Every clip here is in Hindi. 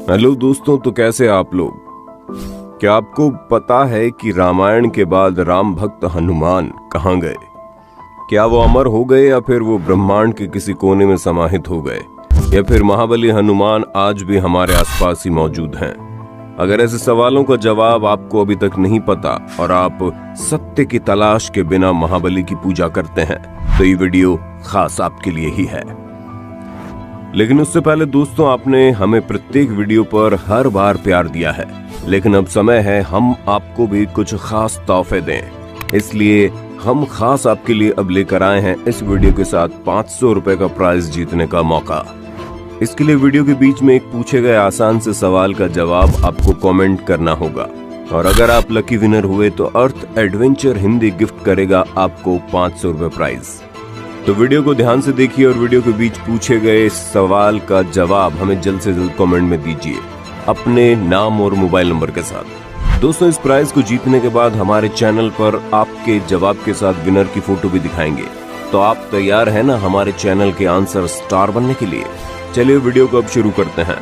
हेलो दोस्तों, तो कैसे आप लोग? क्या आपको पता है कि रामायण के बाद राम भक्त हनुमान कहाँ गए? क्या वो अमर हो गए या फिर वो ब्रह्मांड के किसी कोने में समाहित हो गए, या फिर महाबली हनुमान आज भी हमारे आसपास ही मौजूद हैं? अगर ऐसे सवालों का जवाब आपको अभी तक नहीं पता और आप सत्य की तलाश के बिना महाबली की पूजा करते हैं, तो ये वीडियो खास आपके लिए ही है। लेकिन उससे पहले दोस्तों, आपने हमें प्रत्येक वीडियो पर हर बार प्यार दिया है, लेकिन अब समय है हम आपको भी कुछ खास तोहफे दें। इसलिए हम खास आपके लिए अब लेकर आए हैं इस वीडियो के साथ 500 रुपए का प्राइज जीतने का मौका। इसके लिए वीडियो के बीच में एक पूछे गए आसान से सवाल का जवाब आपको कमेंट करना होगा, और अगर आप लकी विनर हुए तो अर्थ एडवेंचर हिंदी गिफ्ट करेगा आपको 500 रुपए प्राइज। तो वीडियो को ध्यान से देखिए और वीडियो के बीच पूछे गए सवाल का जवाब हमें जल्द से जल्द कमेंट में दीजिए अपने नाम और मोबाइल नंबर के साथ। दोस्तों, इस प्राइज को जीतने के बाद हमारे चैनल पर आपके जवाब के साथ विनर की फोटो भी दिखाएंगे। तो आप तैयार हैं ना हमारे चैनल के आंसर स्टार बनने के लिए? चलिए वीडियो को अब शुरू करते हैं।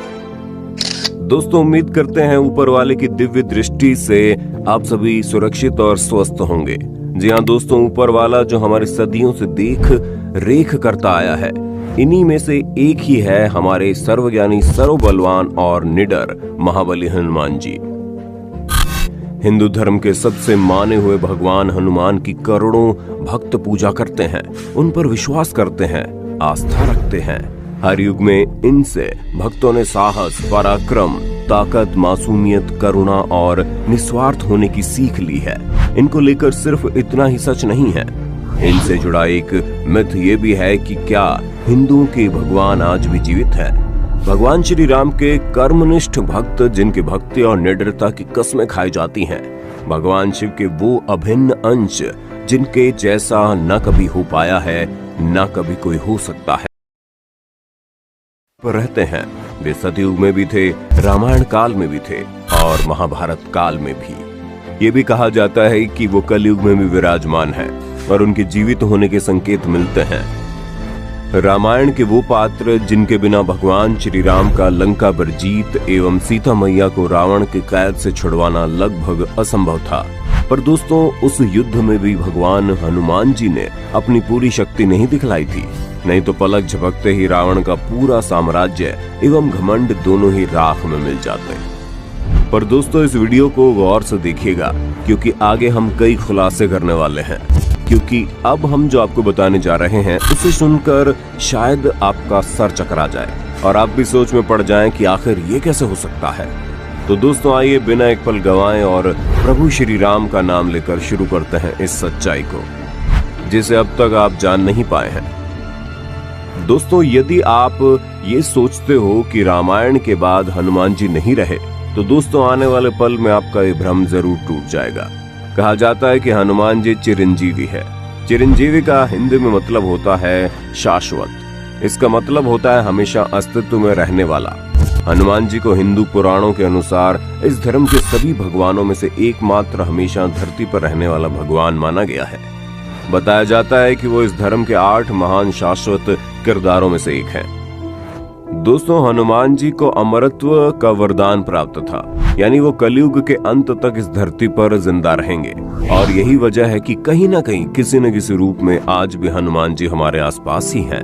दोस्तों, उम्मीद करते हैं ऊपर वाले की दिव्य दृष्टि से आप सभी सुरक्षित और स्वस्थ होंगे। जी हाँ दोस्तों, ऊपर वाला जो हमारे सदियों से देख रेख करता आया है, इन्हीं में से एक ही है हमारे सर्वज्ञानी, सर्वबलवान और निडर महाबली हनुमान जी। हिंदू धर्म के सबसे माने हुए भगवान हनुमान की करोड़ों भक्त पूजा करते हैं, उन पर विश्वास करते हैं, आस्था रखते हैं। हर युग में इनसे भक्तों ने साहस, पराक्रम, ताकत, मासूमियत, करुणा और निस्वार्थ होने की सीख ली है। इनको लेकर सिर्फ इतना ही सच नहीं है, इनसे जुड़ा एक मिथ ये भी है कि क्या हिंदुओं के भगवान आज भी जीवित है। भगवान श्री राम के कर्मनिष्ठ भक्त, जिनकी भक्ति और निडरता की कस्में खाई जाती हैं, भगवान शिव के वो अभिन्न अंश जिनके जैसा न कभी हो पाया है, न कभी कोई हो सकता है, पर रहते हैं। वे सतयुग में भी थे, रामायण काल में भी थे और महाभारत काल में भी। ये भी कहा जाता है कि वो कलयुग में भी विराजमान है और उनके जीवित होने के संकेत मिलते हैं। रामायण के वो पात्र जिनके बिना भगवान श्री राम का लंका पर जीत एवं सीता मैया को रावण के कैद से छुड़वाना लगभग असंभव था। पर दोस्तों, उस युद्ध में भी भगवान हनुमान जी ने अपनी पूरी शक्ति नहीं दिखलाई थी, नहीं तो पलक झपकते ही रावण का पूरा साम्राज्य एवं घमंड दोनों ही राख में मिल जाते। पर दोस्तों, इस वीडियो को गौर से देखिएगा, क्योंकि आगे हम कई खुलासे करने वाले हैं। क्योंकि अब हम जो आपको बताने जा रहे हैं उसे सुनकर शायद आपका सर चकरा जाए और आप भी सोच में पड़ जाएं कि आखिर ये कैसे हो सकता है। तो दोस्तों, आइए बिना एक पल गंवाए और प्रभु श्री राम का नाम लेकर शुरू करते हैं इस सच्चाई को, जिसे अब तक आप जान नहीं पाए हैं। दोस्तों, यदि आप ये सोचते हो कि रामायण के बाद हनुमान जी नहीं रहे, तो दोस्तों आने वाले पल में आपका ये भ्रम जरूर टूट जाएगा। कहा जाता है कि हनुमान जी चिरंजीवी है। चिरंजीवी का हिंदी में मतलब होता है शाश्वत। इसका मतलब होता है हमेशा अस्तित्व में रहने वाला। हनुमान जी को हिंदू पुराणों के अनुसार इस धर्म के सभी भगवानों में से एकमात्र हमेशा धरती पर रहने वाला भगवान माना गया है। बताया जाता है कि वो इस धर्म के 8 महान शाश्वत किरदारों में से एक है। दोस्तों, हनुमान जी को अमरत्व का वरदान प्राप्त था, यानी वो कलयुग के अंत तक इस धरती पर जिंदा रहेंगे। और यही वजह है कि कहीं ना कहीं किसी न किसी रूप में आज भी हनुमान जी हमारे आसपास ही हैं।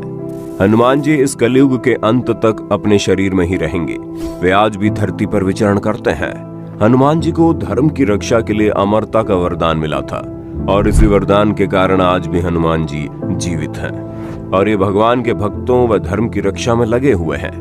हनुमान जी इस कलयुग के अंत तक अपने शरीर में ही रहेंगे। वे आज भी धरती पर विचरण करते हैं। हनुमान जी को धर्म की रक्षा के लिए अमरता का वरदान मिला था, और इसी वरदान के कारण आज भी हनुमान जी जीवित हैं और ये भगवान के भक्तों व धर्म की रक्षा में लगे हुए हैं।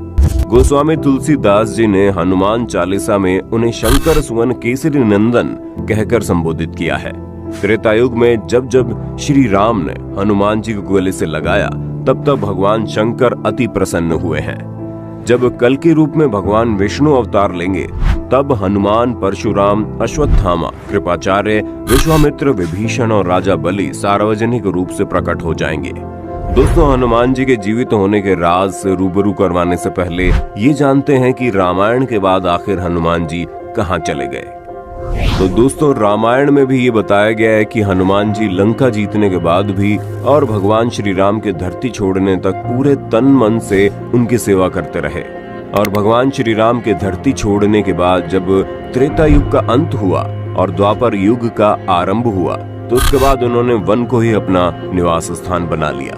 गोस्वामी तुलसीदास जी ने हनुमान चालीसा में उन्हें शंकर सुवन केसरी नंदन कहकर संबोधित किया है। त्रेता युग में जब जब श्री राम ने हनुमान जी को गले से लगाया, तब तब भगवान शंकर अति प्रसन्न हुए हैं। जब कल के रूप में भगवान विष्णु अवतार लेंगे, तब हनुमान, परशुराम, अश्वत्थामा, कृपाचार्य, विश्वामित्र, विभीषण और राजा बलि सार्वजनिक रूप से प्रकट हो जाएंगे। दोस्तों, हनुमान जी के जीवित होने के राज से रूबरू करवाने से पहले ये जानते हैं कि रामायण के बाद आखिर हनुमान जी कहाँ चले गए। तो दोस्तों, रामायण में भी ये बताया गया है कि हनुमान जी लंका जीतने के बाद भी और भगवान श्री राम के धरती छोड़ने तक पूरे तन मन से उनकी सेवा करते रहे। और भगवान श्री राम के धरती छोड़ने के बाद जब त्रेता युग का अंत हुआ और द्वापर युग का आरंभ हुआ तो उसके बाद उन्होंने वन को ही अपना निवास स्थान बना लिया।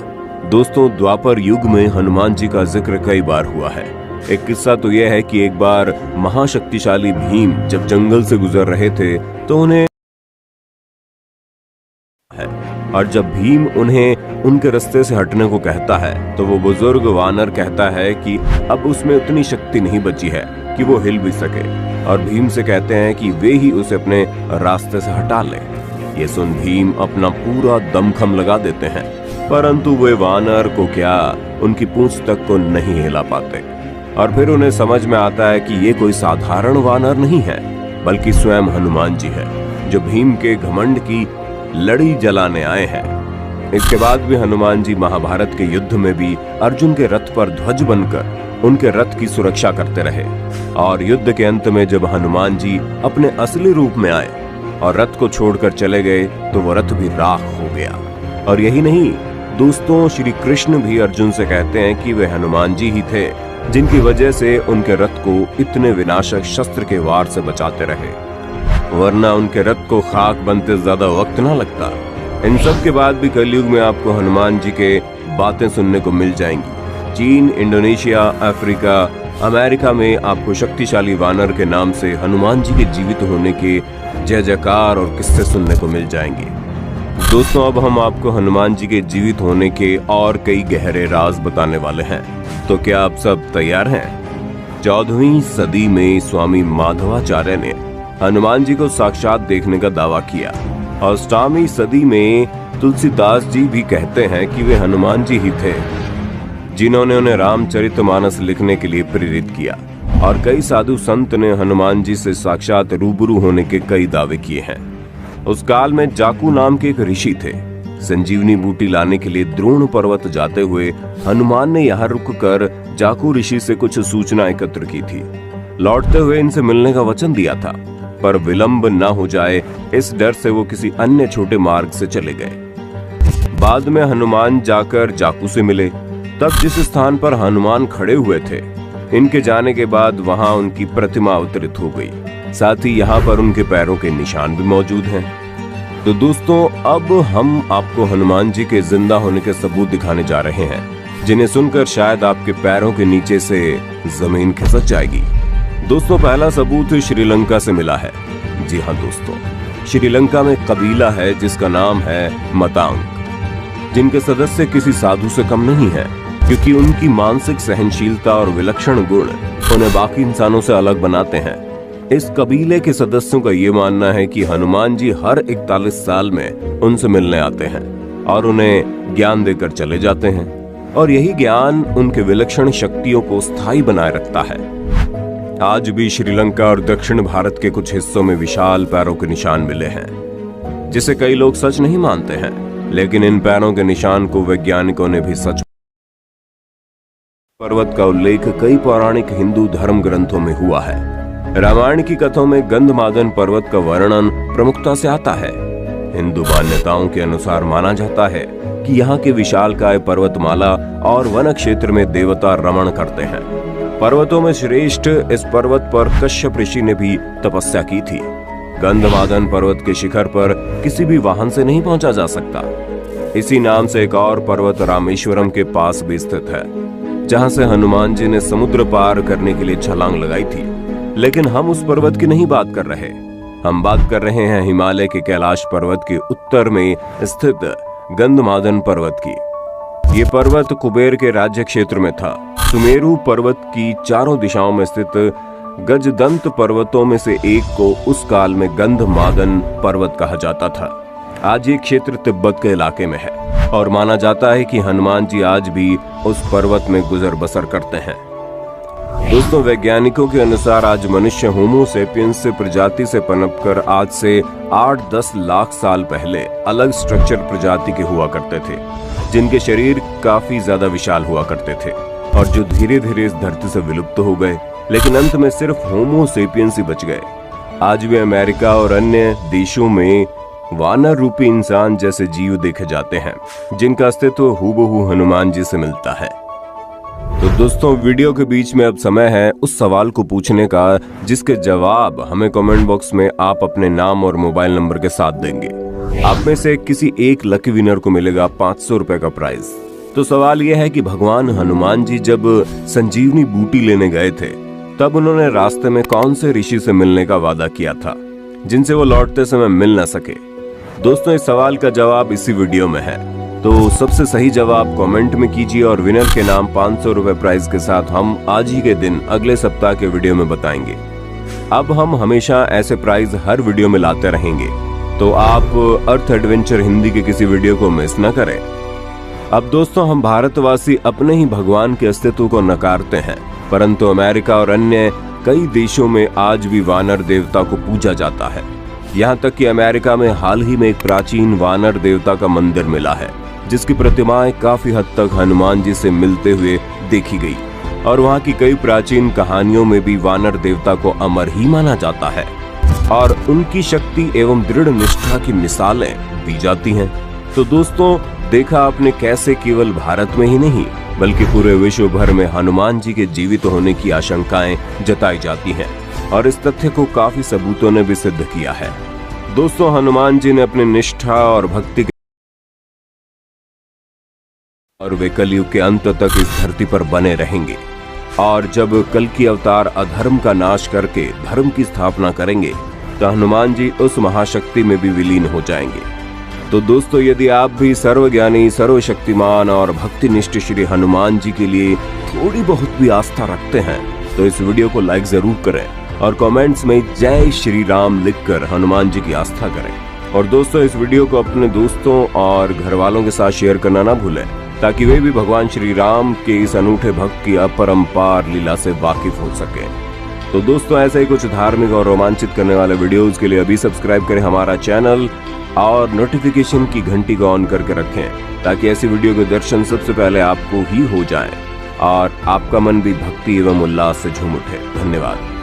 दोस्तों, द्वापर युग में हनुमान जी का जिक्र कई बार हुआ है। एक किस्सा तो यह है कि एक बार महाशक्तिशाली भीम जब जंगल से गुजर रहे थे तो उन्हें और जब भीम उन्हें उनके रास्ते से हटने को कहता है तो वो बुजुर्ग वानर कहता है कि अब उसमें उतनी शक्ति नहीं बची है कि वो हिल भी सके, और भीम से कहते हैं कि वे ही उसे अपने रास्ते से हटा लें। ये सुन भीम अपना पूरा दमखम लगा देते हैं, परंतु वे वानर को क्या उनकी पूंछ तक को नहीं हिला पाते। और फिर उन्हें समझ में आता है कि ये कोई साधारण वानर नहीं है बल्कि स्वयं हनुमान जी है जो भीम के घमंड की लड़ी जलाने आए हैं। इसके बाद भी हनुमान जी महाभारत के युद्ध में भी अर्जुन के रथ पर ध्वज बनकर उनके रथ की सुरक्षा करते रहे, और युद्ध के अंत में जब हनुमान जी अपने असली रूप में आए और रथ को छोड़कर चले गए तो वो रथ भी राख हो गया। और यही नहीं दोस्तों, श्री कृष्ण भी अर्जुन से कहते हैं कि वे हनुमान जी ही थे जिनकी वजह से उनके रथ को इतने विनाशक शस्त्र के वार से बचाते रहे, वरना उनके रथ को खाक बनते ज्यादा वक्त ना लगता। इन सब के बाद भी कलयुग में आपको हनुमान जी के बातें सुनने को मिल जाएंगी। चीन, इंडोनेशिया, अफ्रीका, अमेरिका में आपको शक्तिशाली वानर के नाम से हनुमान जी के जीवित होने के जय जयकार और किस्से सुनने को मिल जाएंगे। दोस्तों, अब हम आपको हनुमान जी के जीवित होने के और कई गहरे राज बताने वाले हैं, तो क्या आप सब तैयार हैं? 14वीं सदी में स्वामी माधवाचार्य ने हनुमान जी को साक्षात देखने का दावा किया, और 17वीं सदी में तुलसीदास जी भी कहते हैं कि वे हनुमान जी ही थे जिन्होंने उन्हें रामचरितमानस लिखने के लिए प्रेरित किया। और कई साधु संत ने हनुमान जी से साक्षात रूबरू होने के कई दावे किए हैं। उस काल में जाकू नाम के एक ऋषि थे। संजीवनी बूटी लाने के लिए द्रोण पर्वत जाते हुए हनुमान ने यहाँ रुककर जाकू ऋषि से कुछ सूचना एकत्र की थी। लौटते हुए इनसे मिलने का वचन दिया था, पर विलंब न हो जाए इस डर से वो किसी अन्य छोटे मार्ग से चले गए। बाद में हनुमान जाकर जाकू से मिले। तब जिस स्थान पर हनुमान खड़े हुए थे, इनके जाने के बाद वहां उनकी प्रतिमा अवतरित हो गई। साथ ही यहाँ पर उनके पैरों के निशान भी मौजूद हैं। तो दोस्तों, अब हम आपको हनुमान जी के जिंदा होने के सबूत दिखाने जा रहे हैं, जिन्हें सुनकर शायद आपके पैरों के नीचे से जमीन खिसक जाएगी। दोस्तों, पहला सबूत श्रीलंका से मिला है। जी हाँ दोस्तों, श्रीलंका में कबीला है जिसका नाम है मतांग, जिनके सदस्य किसी साधु से कम नहीं है, क्योंकि उनकी मानसिक सहनशीलता और विलक्षण गुण उन्हें बाकी इंसानों से अलग बनाते हैं। इस कबीले के सदस्यों का ये मानना है कि हनुमान जी हर 41 साल में उनसे मिलने आते हैं और उन्हें ज्ञान देकर चले जाते हैं, और यही ज्ञान उनके विलक्षण शक्तियों को स्थायी बनाए रखता है। आज भी श्रीलंका और दक्षिण भारत के कुछ हिस्सों में विशाल पैरों के निशान मिले हैं, जिसे कई लोग सच नहीं मानते हैं, लेकिन इन पैरों के निशान को वैज्ञानिकों ने भी सच। पर्वत का उल्लेख कई पौराणिक हिंदू धर्म ग्रंथों में हुआ है। रामायण की कथाओं में गंधमादन पर्वत का वर्णन प्रमुखता से आता है। हिंदू मान्यताओं के अनुसार माना जाता है कि यहाँ के विशालकाय पर्वतमाला और वन क्षेत्र में देवता रमण करते हैं। पर्वतों में श्रेष्ठ इस पर्वत पर कश्यप ऋषि ने भी तपस्या की थी। गंधमादन पर्वत के शिखर पर किसी भी वाहन से नहीं पहुंचा जा सकता। इसी नाम से एक और पर्वत रामेश्वरम के पास भी स्थित है, जहां से हनुमान जी ने समुद्र पार करने के लिए छलांग लगाई थी। लेकिन हम उस पर्वत की नहीं बात कर रहे, हम बात कर रहे हैं हिमालय के कैलाश पर्वत के उत्तर में स्थित गंधमादन पर्वत की। ये पर्वत कुबेर के राज्य क्षेत्र में था। सुमेरु पर्वत की चारों दिशाओं में स्थित गजदंत पर्वतों में से एक को उस काल में गंधमादन पर्वत कहा जाता था। आज ये क्षेत्र तिब्बत के इलाके में है, और माना जाता है कि हनुमान जी आज भी उस पर्वत में गुजर बसर करते हैं। दोस्तों, वैज्ञानिकों के अनुसार आज मनुष्य होमो सेपियंस से प्रजाति से पनपकर आज से 8-10 लाख साल पहले अलग स्ट्रक्चर प्रजाति के हुआ करते थे, जिनके शरीर काफी ज्यादा विशाल हुआ करते थे और जो धीरे धीरे इस धरती से विलुप्त हो गए, लेकिन अंत में सिर्फ होमो सेपियंस ही बच गए। आज भी अमेरिका और अन्य देशों में वानर रूपी इंसान जैसे जीव देखे जाते हैं, जिनका अस्तित्व हूबहू हनुमान जी से मिलता है। तो दोस्तों वीडियो के बीच में अब समय है उस सवाल को पूछने का जिसके जवाब हमें कमेंट बॉक्स में आप अपने नाम और मोबाइल नंबर के साथ देंगे। आप में से किसी एक लकी विनर को मिलेगा 500 रुपए का प्राइज। तो सवाल यह है कि भगवान हनुमान जी जब संजीवनी बूटी लेने गए थे तब उन्होंने रास्ते में कौन से ऋषि से मिलने का वादा किया था जिनसे वो लौटते समय मिल न सके। दोस्तों इस सवाल का जवाब इसी वीडियो में है, तो सबसे सही जवाब कमेंट में कीजिए और विनर के नाम 500 रुपए प्राइज के साथ हम आज ही के दिन अगले सप्ताह के वीडियो में बताएंगे। अब हम हमेशा ऐसे प्राइज हर वीडियो में लाते रहेंगे, तो आप अर्थ एडवेंचर हिंदी के किसी वीडियो को मिस न करें। अब दोस्तों हम भारतवासी अपने ही भगवान के अस्तित्व को नकारते हैं, परंतु अमेरिका और अन्य कई देशों में आज भी वानर देवता को पूजा जाता है। यहाँ तक कि अमेरिका में हाल ही में एक प्राचीन वानर देवता का मंदिर मिला है जिसकी प्रतिमाएं काफी हद तक हनुमान जी से मिलते हुए देखी गई और वहाँ की कई प्राचीन कहानियों में भी वानर देवता को अमर ही माना जाता है और उनकी शक्ति एवं दृढ़ निष्ठा की मिसालें दी जाती हैं। तो दोस्तों देखा आपने कैसे केवल भारत में ही नहीं बल्कि पूरे विश्व भर में हनुमान जी के जीवित होने की आशंकाएं जताई जाती हैं और इस तथ्य को काफी सबूतों ने भी सिद्ध किया है। दोस्तों हनुमान जी ने अपनी निष्ठा और भक्ति और वे कलयुग के अंत तक इस धरती पर बने रहेंगे और जब कल की अवतार अधर्म का नाश करके धर्म की स्थापना करेंगे तो हनुमान जी उस महाशक्ति में भी विलीन हो जाएंगे। तो दोस्तों यदि आप भी सर्वज्ञानी सर्वशक्तिमान और भक्तिनिष्ठ श्री हनुमान जी के लिए थोड़ी बहुत भी आस्था रखते हैं तो इस वीडियो को लाइक जरूर करें और कमेंट्स में जय श्री राम लिखकर हनुमान जी की आस्था करें। और दोस्तों इस वीडियो को अपने दोस्तों और घर वालों के साथ शेयर करना ना भूलें ताकि वे भी भगवान श्री राम के इस अनूठे भक्त की अपरंपार लीला से वाकिफ हो सके। तो दोस्तों ऐसे ही कुछ धार्मिक और रोमांचित करने वाले वीडियोस के लिए अभी सब्सक्राइब करें हमारा चैनल और नोटिफिकेशन की घंटी को ऑन करके रखें ताकि ऐसी वीडियो के दर्शन सबसे पहले आपको ही हो जाएं और आपका मन भी भक्ति एवं उल्लास से झूम उठे। धन्यवाद।